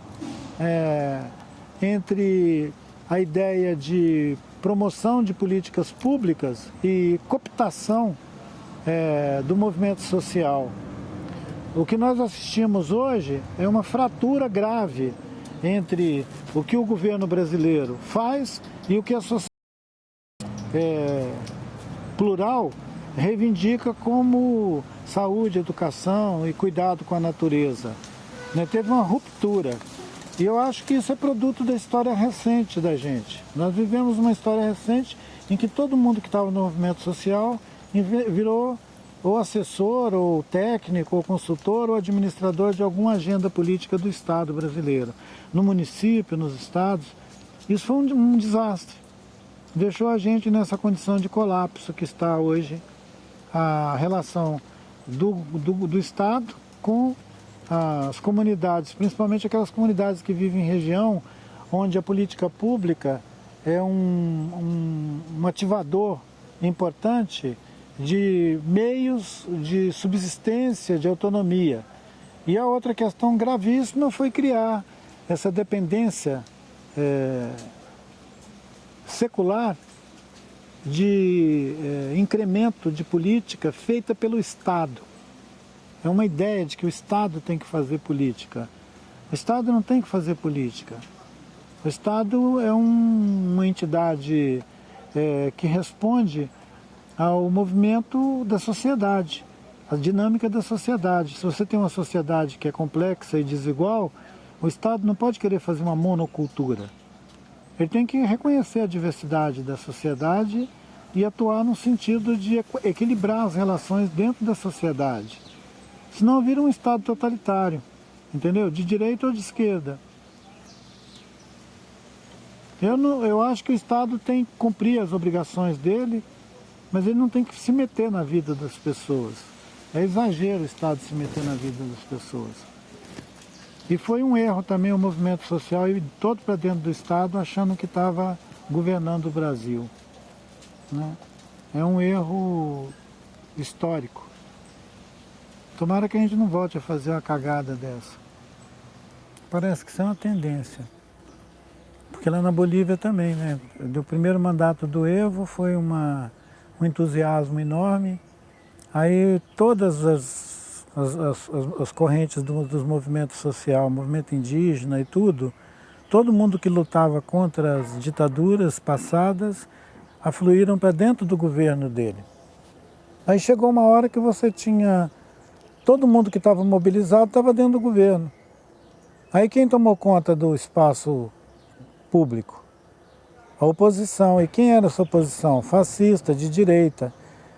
entre a ideia de promoção de políticas públicas e cooptação do movimento social. O que nós assistimos hoje é uma fratura grave entre o que o governo brasileiro faz e o que a sociedade plural reivindica como saúde, educação e cuidado com a natureza. Teve uma ruptura. E eu acho que isso é produto da história recente da gente. Nós vivemos uma história recente em que todo mundo que estava no movimento social virou ou assessor, ou técnico, ou consultor, ou administrador de alguma agenda política do Estado brasileiro. No município, nos estados. Isso foi um desastre. Deixou a gente nessa condição de colapso que está hoje a relação do Estado com as comunidades, principalmente aquelas comunidades que vivem em região onde a política pública é um ativador importante de meios de subsistência, de autonomia. E a outra questão gravíssima foi criar essa dependência secular de incremento de política feita pelo Estado. É uma ideia de que o Estado tem que fazer política. O Estado não tem que fazer política. O Estado é uma entidade que responde ao movimento da sociedade, à dinâmica da sociedade. Se você tem uma sociedade que é complexa e desigual, o Estado não pode querer fazer uma monocultura. Ele tem que reconhecer a diversidade da sociedade e atuar no sentido de equilibrar as relações dentro da sociedade. Senão vira um Estado totalitário, entendeu? De direita ou de esquerda. Eu acho que o Estado tem que cumprir as obrigações dele, mas ele não tem que se meter na vida das pessoas. É exagero o Estado se meter na vida das pessoas. E foi um erro também o movimento social ir todo para dentro do Estado achando que estava governando o Brasil. Né? É um erro histórico. Tomara que a gente não volte a fazer uma cagada dessa. Parece que isso é uma tendência. Porque lá na Bolívia também, né? Do primeiro mandato do Evo foi um entusiasmo enorme. Aí todas as correntes dos movimentos sociais, movimento indígena e tudo, todo mundo que lutava contra as ditaduras passadas, afluíram para dentro do governo dele. Aí chegou uma hora que você tinha... Todo mundo que estava mobilizado estava dentro do governo. Aí quem tomou conta do espaço público? A oposição. E quem era essa oposição? Fascista, de direita.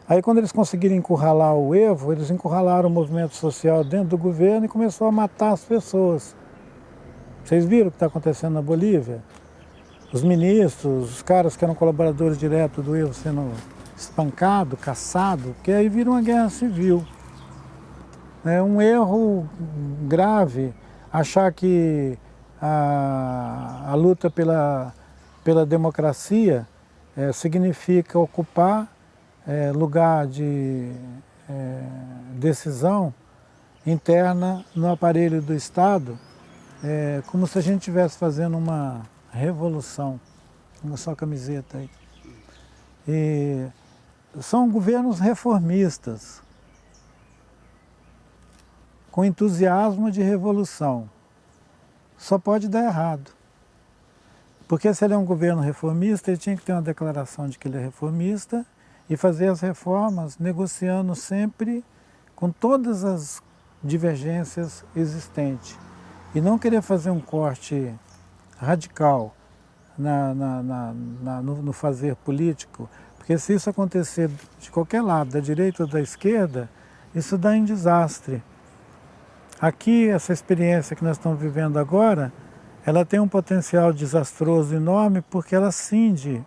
Aí quando eles conseguiram encurralar o Evo, eles encurralaram o movimento social dentro do governo e começou a matar as pessoas. Vocês viram o que está acontecendo na Bolívia? Os ministros, os caras que eram colaboradores diretos do Evo sendo espancado, caçado, porque aí vira uma guerra civil. É um erro grave achar que a luta pela democracia significa ocupar lugar de decisão interna no aparelho do Estado, como se a gente estivesse fazendo uma revolução. Olha só a camiseta aí. E são governos reformistas, com entusiasmo de revolução. Só pode dar errado. Porque se ele é um governo reformista, ele tinha que ter uma declaração de que ele é reformista e fazer as reformas negociando sempre com todas as divergências existentes. E não querer fazer um corte radical no fazer político, porque se isso acontecer de qualquer lado, da direita ou da esquerda, isso dá em desastre. Aqui, essa experiência que nós estamos vivendo agora, ela tem um potencial desastroso enorme porque ela cinge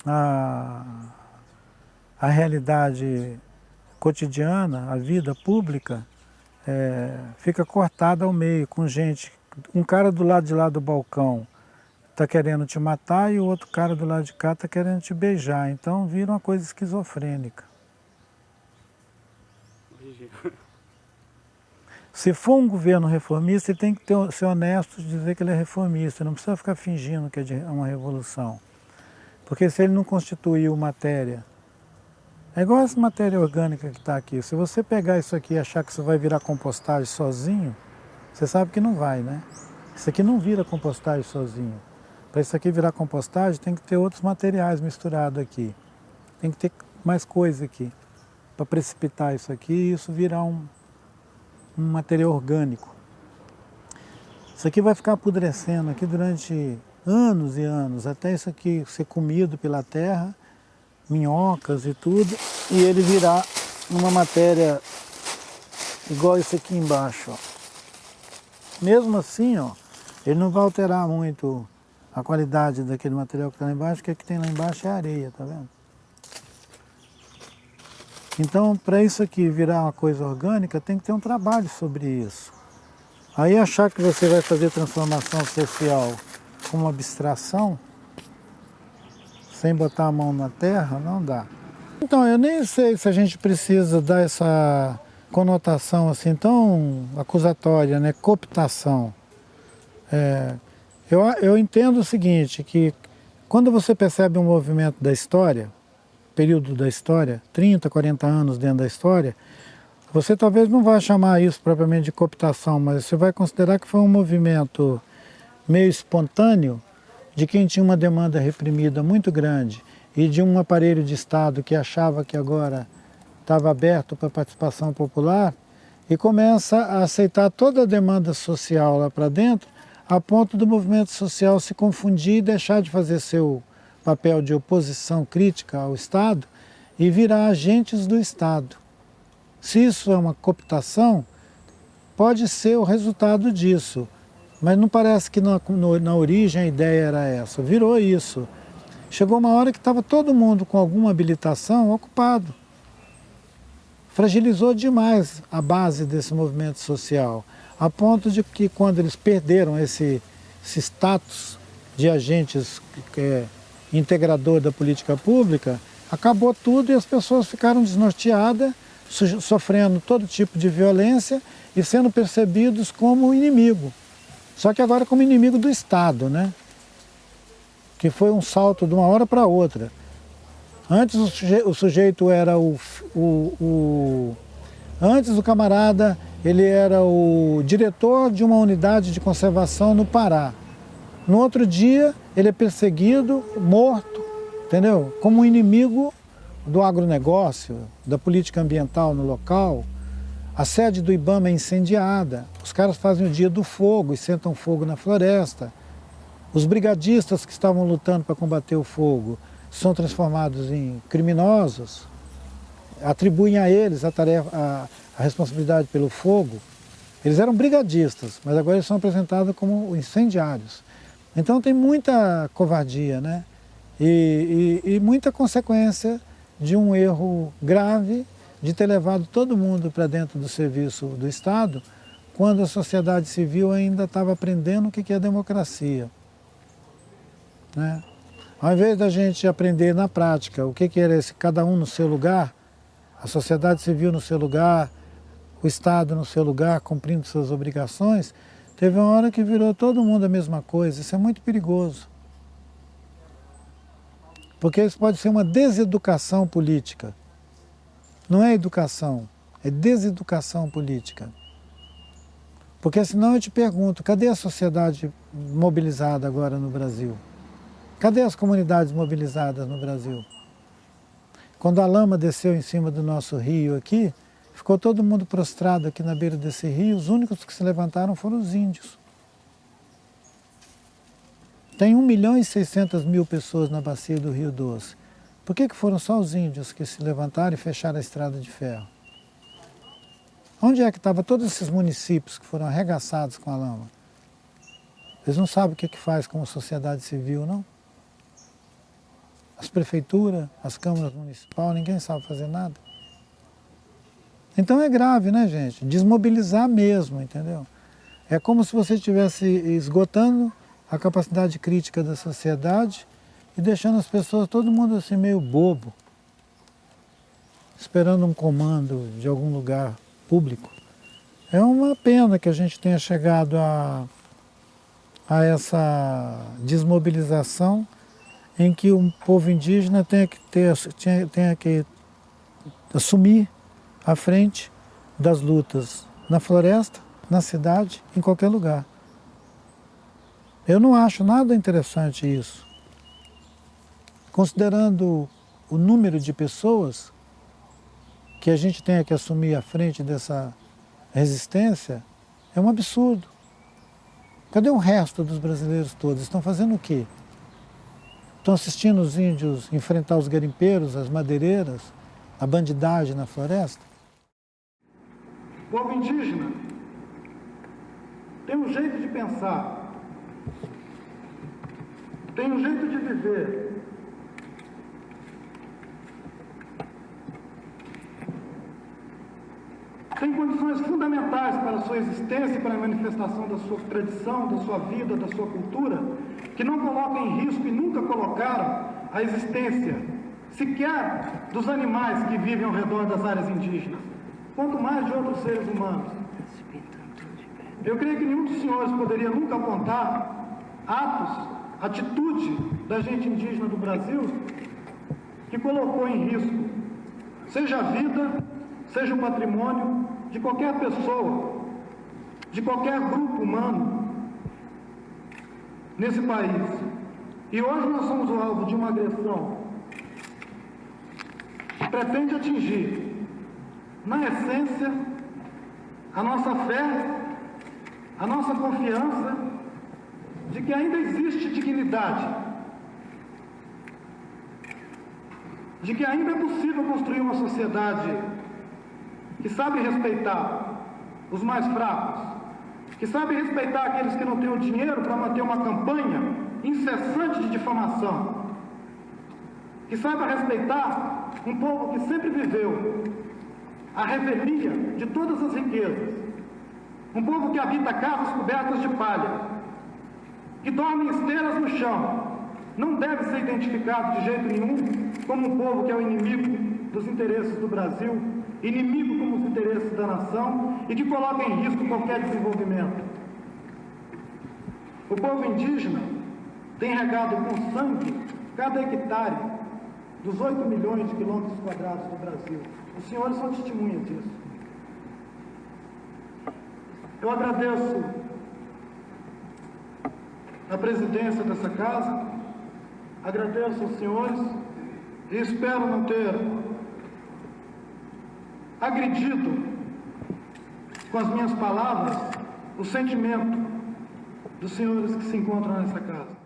a realidade cotidiana, a vida pública, fica cortada ao meio, com gente, um cara do lado de lá do balcão está querendo te matar e o outro cara do lado de cá está querendo te beijar, então vira uma coisa esquizofrênica. Se for um governo reformista, ele tem que ser honesto de dizer que ele é reformista, não precisa ficar fingindo que é uma revolução. Porque se ele não constituiu matéria, é igual essa matéria orgânica que está aqui. Se você pegar isso aqui e achar que isso vai virar compostagem sozinho, você sabe que não vai, né? Isso aqui não vira compostagem sozinho. Para isso aqui virar compostagem, tem que ter outros materiais misturados aqui. Tem que ter mais coisa aqui, para precipitar isso aqui e isso virar um material orgânico. Isso aqui vai ficar apodrecendo aqui durante anos e anos, até isso aqui ser comido pela terra, minhocas e tudo, e ele virar uma matéria igual isso aqui embaixo. Ó. Mesmo assim, ó, ele não vai alterar muito a qualidade daquele material que está lá embaixo, porque o que tem lá embaixo é areia, tá vendo? Então, para isso aqui virar uma coisa orgânica, tem que ter um trabalho sobre isso. Aí achar que você vai fazer transformação social como abstração, sem botar a mão na terra, não dá. Então, eu nem sei se a gente precisa dar essa conotação assim tão acusatória, né? Cooptação. Eu entendo o seguinte, que quando você percebe um movimento da história, período da história, 30, 40 anos dentro da história, você talvez não vá chamar isso propriamente de cooptação, mas você vai considerar que foi um movimento meio espontâneo de quem tinha uma demanda reprimida muito grande e de um aparelho de Estado que achava que agora estava aberto para a participação popular e começa a aceitar toda a demanda social lá para dentro, a ponto do movimento social se confundir e deixar de fazer seu papel de oposição crítica ao Estado e virar agentes do Estado. Se isso é uma cooptação, pode ser o resultado disso, mas não parece que na origem a ideia era essa. Virou isso. Chegou uma hora que estava todo mundo com alguma habilitação ocupado. Fragilizou demais a base desse movimento social, a ponto de que quando eles perderam esse status de agentes integrador da política pública, acabou tudo e as pessoas ficaram desnorteadas, sofrendo todo tipo de violência e sendo percebidos como inimigo. Só que agora como inimigo do Estado, né? Que foi um salto de uma hora para outra. Antes o sujeito era antes o camarada, ele era o diretor de uma unidade de conservação no Pará. No outro dia, ele é perseguido, morto, entendeu? Como um inimigo do agronegócio, da política ambiental no local. A sede do IBAMA é incendiada, os caras fazem o dia do fogo e sentam fogo na floresta. Os brigadistas que estavam lutando para combater o fogo são transformados em criminosos, atribuem a eles a responsabilidade pelo fogo. Eles eram brigadistas, mas agora eles são apresentados como incendiários. Então tem muita covardia, né? E muita consequência de um erro grave de ter levado todo mundo para dentro do serviço do Estado, quando a sociedade civil ainda estava aprendendo o que é democracia, né? Ao invés da gente aprender na prática o que era esse cada um no seu lugar, a sociedade civil no seu lugar, o Estado no seu lugar, cumprindo suas obrigações, teve uma hora que virou todo mundo a mesma coisa. Isso é muito perigoso. Porque isso pode ser uma deseducação política. Não é educação, é deseducação política. Porque senão eu te pergunto, cadê a sociedade mobilizada agora no Brasil? Cadê as comunidades mobilizadas no Brasil? Quando a lama desceu em cima do nosso rio aqui, ficou todo mundo prostrado aqui na beira desse rio, os únicos que se levantaram foram os índios. Tem 1.600.000 pessoas na bacia do Rio Doce. Por que foram só os índios que se levantaram e fecharam a estrada de ferro? Onde é que estavam todos esses municípios que foram arregaçados com a lama? Eles não sabem o que faz como sociedade civil, não? As prefeituras, as câmaras municipais, ninguém sabe fazer nada. Então é grave, né, gente? Desmobilizar mesmo, entendeu? É como se você estivesse esgotando a capacidade crítica da sociedade e deixando as pessoas, todo mundo assim meio bobo, esperando um comando de algum lugar público. É uma pena que a gente tenha chegado a essa desmobilização em que um povo indígena tenha que assumir a frente das lutas na floresta, na cidade, em qualquer lugar. Eu não acho nada interessante isso. Considerando o número de pessoas que a gente tenha que assumir a frente dessa resistência, é um absurdo. Cadê o resto dos brasileiros todos? Estão fazendo o quê? Estão assistindo os índios enfrentar os garimpeiros, as madeireiras, a bandidagem na floresta? O povo indígena tem um jeito de pensar, tem um jeito de viver, tem condições fundamentais para a sua existência e para a manifestação da sua tradição, da sua vida, da sua cultura, que não colocam em risco e nunca colocaram a existência sequer dos animais que vivem ao redor das áreas indígenas, quanto mais de outros seres humanos. Eu creio que nenhum dos senhores poderia nunca apontar atos, atitude da gente indígena do Brasil que colocou em risco, seja a vida, seja o patrimônio de qualquer pessoa, de qualquer grupo humano nesse país. E hoje nós somos o alvo de uma agressão que pretende atingir, na essência, a nossa fé, a nossa confiança de que ainda existe dignidade, de que ainda é possível construir uma sociedade que sabe respeitar os mais fracos, que sabe respeitar aqueles que não têm o dinheiro para manter uma campanha incessante de difamação, que saiba respeitar um povo que sempre viveu a revelia de todas as riquezas, um povo que habita casas cobertas de palha, que dorme em esteiras no chão, não deve ser identificado de jeito nenhum como um povo que é o inimigo dos interesses do Brasil, inimigo como os interesses da nação e que coloca em risco qualquer desenvolvimento. O povo indígena tem regado com sangue cada hectare dos 8 milhões de quilômetros quadrados do Brasil. Os senhores são testemunhas disso. Eu agradeço a presidência dessa casa, agradeço aos senhores e espero não ter agredido com as minhas palavras o sentimento dos senhores que se encontram nessa casa.